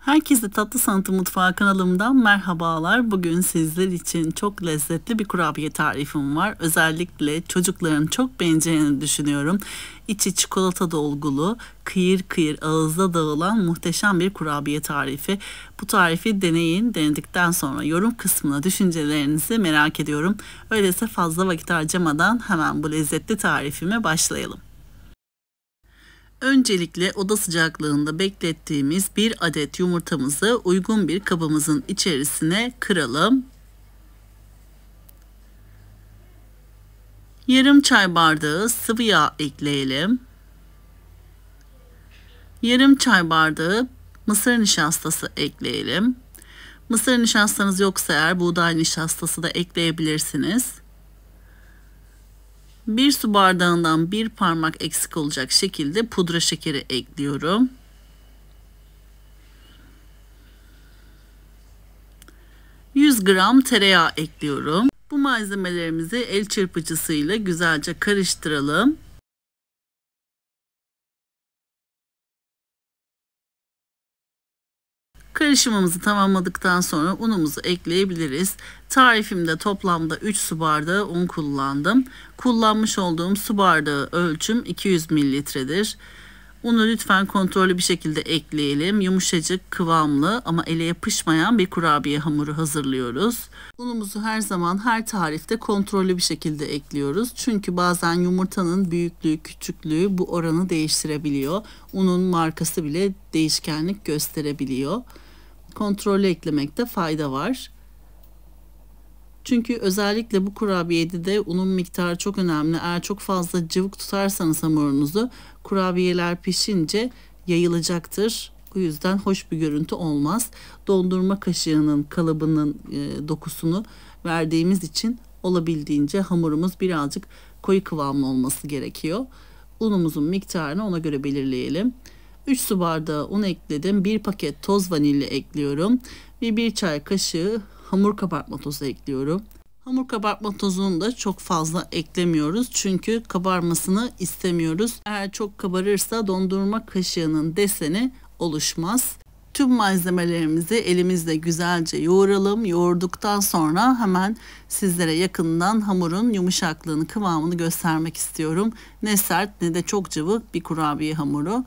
Herkese Tatlı Sanatı Mutfağı kanalımdan merhabalar. Bugün sizler için çok lezzetli bir kurabiye tarifim var. Özellikle çocukların çok beğeneceğini düşünüyorum. İçi çikolata dolgulu, kıyır kıyır ağızda dağılan muhteşem bir kurabiye tarifi. Bu tarifi deneyin. Denedikten sonra yorum kısmına düşüncelerinizi merak ediyorum. Öyleyse fazla vakit harcamadan hemen bu lezzetli tarifime başlayalım. Öncelikle oda sıcaklığında beklettiğimiz bir adet yumurtamızı uygun bir kabımızın içerisine kıralım. Yarım çay bardağı sıvı yağ ekleyelim. Yarım çay bardağı mısır nişastası ekleyelim. Mısır nişastanız yoksa eğer buğday nişastası da ekleyebilirsiniz. 1 su bardağından 1 parmak eksik olacak şekilde pudra şekeri ekliyorum. 100 gram tereyağı ekliyorum. Bu malzemelerimizi el çırpıcısıyla güzelce karıştıralım. Karışımımızı tamamladıktan sonra unumuzu ekleyebiliriz. Tarifimde toplamda 3 su bardağı un kullandım. Kullanmış olduğum su bardağı ölçüm 200 mililitredir. Unu lütfen kontrollü bir şekilde ekleyelim. Yumuşacık, kıvamlı ama ele yapışmayan bir kurabiye hamuru hazırlıyoruz. Unumuzu her zaman her tarifte kontrollü bir şekilde ekliyoruz. Çünkü bazen yumurtanın büyüklüğü, küçüklüğü bu oranı değiştirebiliyor. Unun markası bile değişkenlik gösterebiliyor. Kontrollü eklemekte fayda var. Çünkü özellikle bu kurabiyede de unun miktarı çok önemli. Eğer çok fazla cıvık tutarsanız hamurunuzu kurabiyeler pişince yayılacaktır. O yüzden hoş bir görüntü olmaz. Dondurma kaşığının kalıbının dokusunu verdiğimiz için olabildiğince hamurumuz birazcık koyu kıvamlı olması gerekiyor. Unumuzun miktarını ona göre belirleyelim. 3 su bardağı un ekledim. 1 paket toz vanilya ekliyorum. Ve 1 çay kaşığı hamur kabartma tozu ekliyorum. Hamur kabartma tozunu da çok fazla eklemiyoruz. Çünkü kabarmasını istemiyoruz. Eğer çok kabarırsa dondurma kaşığının deseni oluşmaz. Tüm malzemelerimizi elimizle güzelce yoğuralım. Yoğurduktan sonra hemen sizlere yakından hamurun yumuşaklığını, kıvamını göstermek istiyorum. Ne sert ne de çok cıvık bir kurabiye hamuru.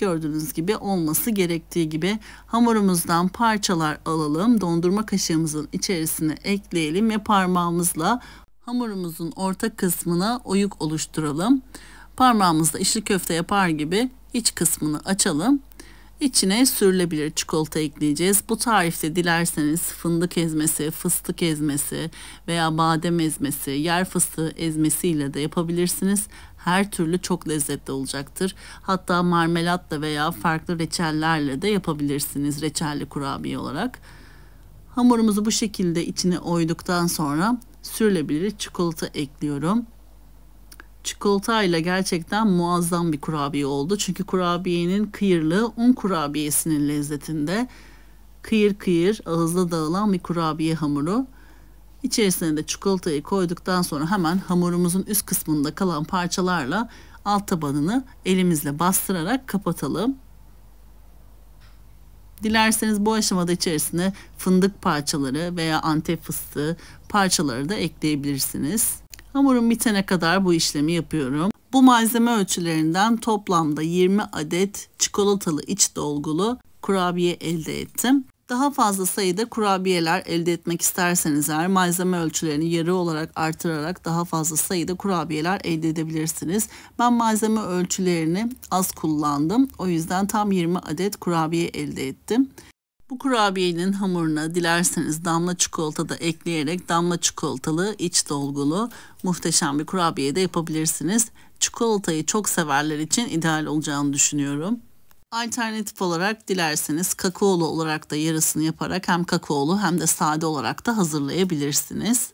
Gördüğünüz gibi olması gerektiği gibi hamurumuzdan parçalar alalım. Dondurma kaşığımızın içerisine ekleyelim ve parmağımızla hamurumuzun orta kısmına oyuk oluşturalım. Parmağımızla içli köfte yapar gibi iç kısmını açalım. İçine sürülebilir çikolata ekleyeceğiz. Bu tarifte dilerseniz fındık ezmesi, fıstık ezmesi veya badem ezmesi, yer fıstığı ezmesiyle de yapabilirsiniz. Her türlü çok lezzetli olacaktır. Hatta marmelatla veya farklı reçellerle de yapabilirsiniz reçelli kurabiye olarak. Hamurumuzu bu şekilde içine oyduktan sonra sürülebilir çikolata ekliyorum. Çikolata ile gerçekten muazzam bir kurabiye oldu. Çünkü kurabiyenin kıyırlığı un kurabiyesinin lezzetinde. Kıyır kıyır ağızda dağılan bir kurabiye hamuru. İçerisine de çikolatayı koyduktan sonra hemen hamurumuzun üst kısmında kalan parçalarla alt tabanını elimizle bastırarak kapatalım. Dilerseniz bu aşamada içerisine fındık parçaları veya antep fıstığı parçaları da ekleyebilirsiniz. Hamurum bitene kadar bu işlemi yapıyorum. Bu malzeme ölçülerinden toplamda 20 adet çikolatalı iç dolgulu kurabiye elde ettim. Daha fazla sayıda kurabiyeler elde etmek isterseniz eğer malzeme ölçülerini yarı olarak artırarak daha fazla sayıda kurabiyeler elde edebilirsiniz. Ben malzeme ölçülerini az kullandım. O yüzden tam 20 adet kurabiye elde ettim. Bu kurabiyenin hamuruna dilerseniz damla çikolata da ekleyerek damla çikolatalı iç dolgulu muhteşem bir kurabiye de yapabilirsiniz. Çikolatayı çok severler için ideal olacağını düşünüyorum. Alternatif olarak dilerseniz kakaolu olarak da yarısını yaparak hem kakaolu hem de sade olarak da hazırlayabilirsiniz.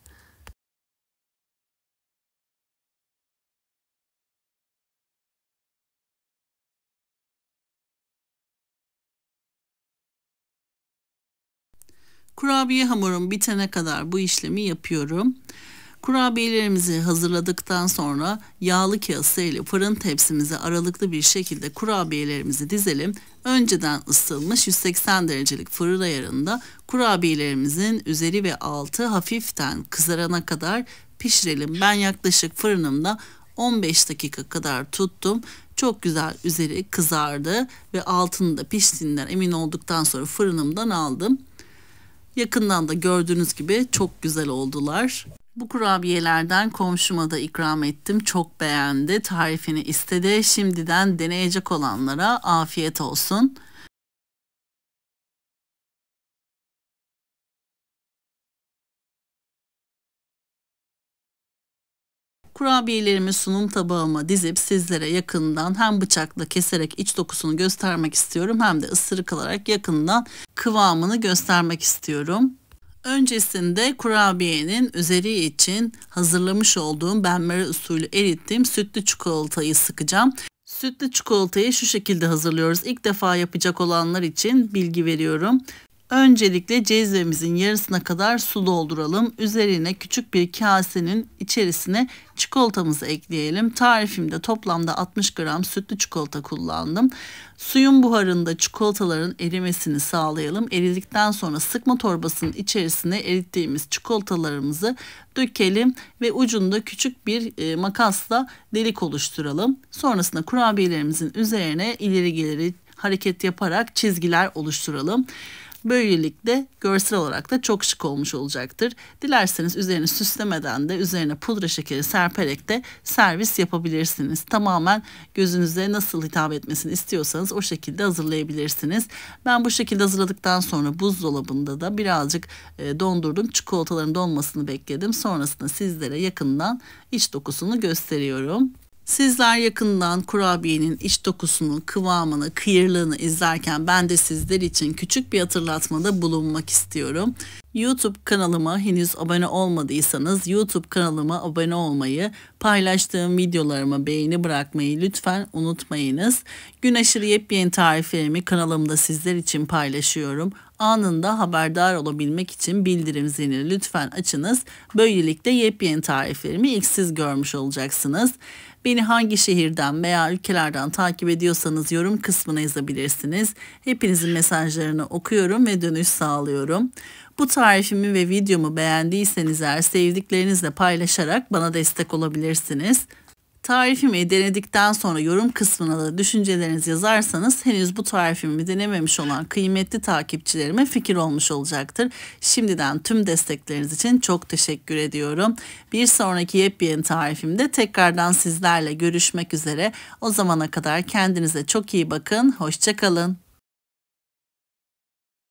Kurabiye hamurum bitene kadar bu işlemi yapıyorum. Kurabiyelerimizi hazırladıktan sonra yağlı kağısı ile fırın tepsimize aralıklı bir şekilde kurabiyelerimizi dizelim. Önceden ısıtılmış 180 derecelik fırın ayarında kurabiyelerimizin üzeri ve altı hafiften kızarana kadar pişirelim. Ben yaklaşık fırınımda 15 dakika kadar tuttum. Çok güzel üzeri kızardı ve altında piştiğinden emin olduktan sonra fırınımdan aldım. Yakından da gördüğünüz gibi çok güzel oldular. Bu kurabiyelerden komşuma da ikram ettim. Çok beğendi. Tarifini istedi. Şimdiden deneyecek olanlara afiyet olsun. Kurabiyelerimi sunum tabağıma dizip sizlere yakından hem bıçakla keserek iç dokusunu göstermek istiyorum hem de ısırık alarak yakından kıvamını göstermek istiyorum. Öncesinde kurabiyenin üzeri için hazırlamış olduğum benmari usulü erittiğim sütlü çikolatayı sıkacağım. Sütlü çikolatayı şu şekilde hazırlıyoruz. İlk defa yapacak olanlar için bilgi veriyorum. Öncelikle cezvemizin yarısına kadar su dolduralım. Üzerine küçük bir kasenin içerisine çikolatamızı ekleyelim. Tarifimde toplamda 60 gram sütlü çikolata kullandım. Suyun buharında çikolataların erimesini sağlayalım. Eridikten sonra sıkma torbasının içerisine erittiğimiz çikolatalarımızı dökelim ve ucunda küçük bir makasla delik oluşturalım. Sonrasında kurabiyelerimizin üzerine ileri geri hareket yaparak çizgiler oluşturalım. Böylelikle görsel olarak da çok şık olmuş olacaktır. Dilerseniz üzerini süslemeden de üzerine pudra şekeri serperek de servis yapabilirsiniz. Tamamen gözünüze nasıl hitap etmesini istiyorsanız o şekilde hazırlayabilirsiniz. Ben bu şekilde hazırladıktan sonra buzdolabında da birazcık dondurdum. Çikolataların donmasını bekledim. Sonrasında sizlere yakından iç dokusunu gösteriyorum. Sizler yakından kurabiyenin iç dokusunu, kıvamını, kıyırlığını izlerken ben de sizler için küçük bir hatırlatmada bulunmak istiyorum. YouTube kanalıma henüz abone olmadıysanız YouTube kanalıma abone olmayı, paylaştığım videolarıma beğeni bırakmayı lütfen unutmayınız. Gün aşırı yepyeni tariflerimi kanalımda sizler için paylaşıyorum. Anında haberdar olabilmek için bildirim zilini lütfen açınız. Böylelikle yepyeni tariflerimi ilk siz görmüş olacaksınız. Beni hangi şehirden veya ülkelerden takip ediyorsanız yorum kısmına yazabilirsiniz. Hepinizin mesajlarını okuyorum ve dönüş sağlıyorum. Bu tarifimi ve videomu beğendiyseniz eğer sevdiklerinizle paylaşarak bana destek olabilirsiniz. Tarifimi denedikten sonra yorum kısmına da düşüncelerinizi yazarsanız henüz bu tarifimi denememiş olan kıymetli takipçilerime fikir olmuş olacaktır. Şimdiden tüm destekleriniz için çok teşekkür ediyorum. Bir sonraki yepyeni tarifimde tekrardan sizlerle görüşmek üzere. O zamana kadar kendinize çok iyi bakın. Hoşça kalın.